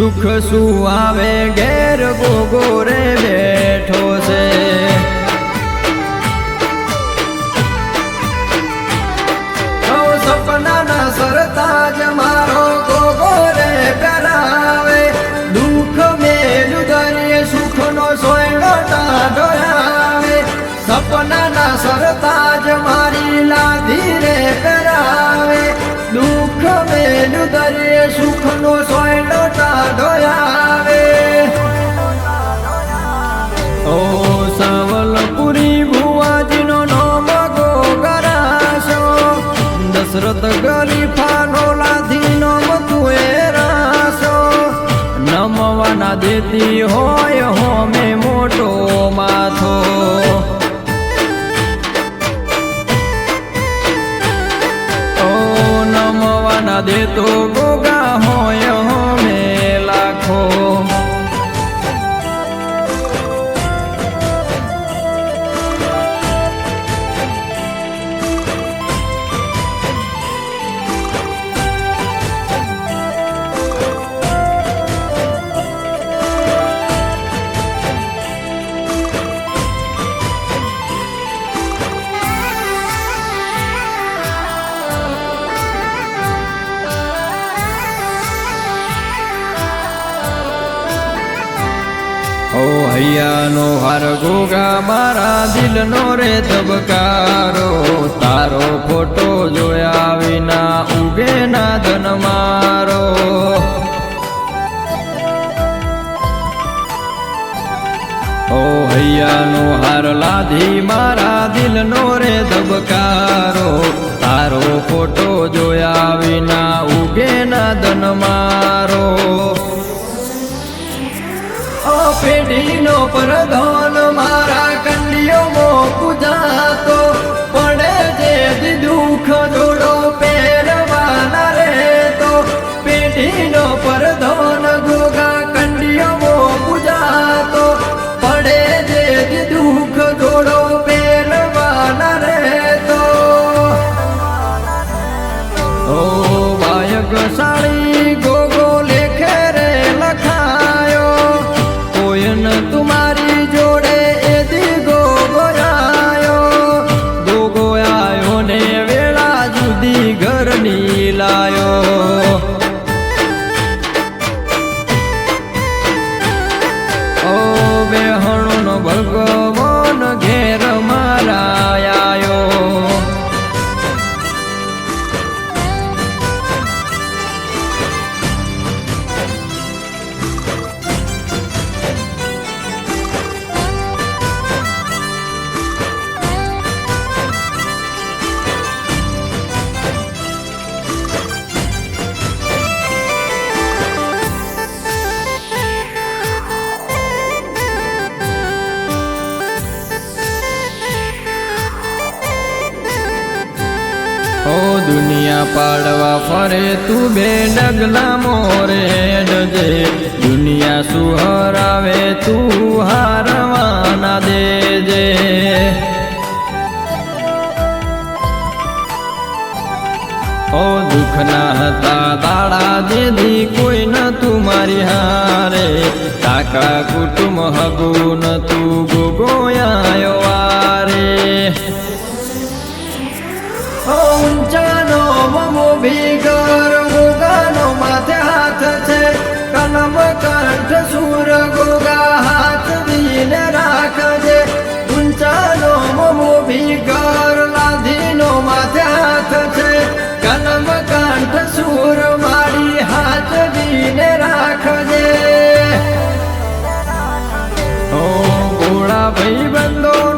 દુઃખ શું આવે ઘેર ગોગો રે બેઠો છે સપનાના સરતાજ મારો ગોગો રે પહેરાવે દુઃખ મેલું દરિયે સુખનો સોયડો ટાઢો આવે સપનાના સરતાજ મારી લાધી રે પહેરાવે દુઃખ મેલું દરિયે સુખનો સોયડો ટાઢો આવે ઓ સાવલપુરી ભુવાજીનો નામ ગોગરાશો દશરથ ગરીફાનો લાધીનો મતુએ રાસો નમવાના દેતી હોય હોમે મોટો માથો ઓ નમવાના દેતો ગોગા હોય હોમે લાખો ઓ હૈયાનો હાર ગોગા મારા દિલનો રે ધબકારો તારો ફોટો જોયા વિના ઉગે ના ધન મારો ઓ હૈયાનો હાર લાધી મારા દિલનો રે ધબકારો તારો ફોટો જોયા વિના ઉગે ના ધન મારો પેઢીનો પ્રધાન મારા કંડિયો પૂજાતો પડે જે દુઃખ જોડો પહેરવાના રે તો પેઢીનો પ્રધાન ગોગા કંડિયો પૂજાતો પડે જે દુઃખ જોડો પહેરવાના રે તો ઓ વાયક સાળી ગોગો લેખે રે લખાયો तुम्हारी जोड़े एदी गोगो आयो ने वेला जुदी घर नी लायो ओ बेहणो नो भगवान घेर मारा आयो ओ दुनिया पाड़वा फरे तू बे डगला मोरे डजे दुनिया सुहरावे तू हारवाना दे जे ओ दुखना हता दाड़ा जेदी कोई न तुम्हारी हारे काका कुटुंब हगु न तू गोगोयायो आरे ઊંચાનો મમો ભીગર ગોગાનો માથે હાથ છે કલમ કંઠ સુર ગોગા હાથ દીને રાખજે ઊંચાનો મમો ભીગર લાધીનો માથે હાથ છે કલમ કંઠ સુર મારી હાથ દીને રાખજે ઓ ગોળા ભાઈ બંધો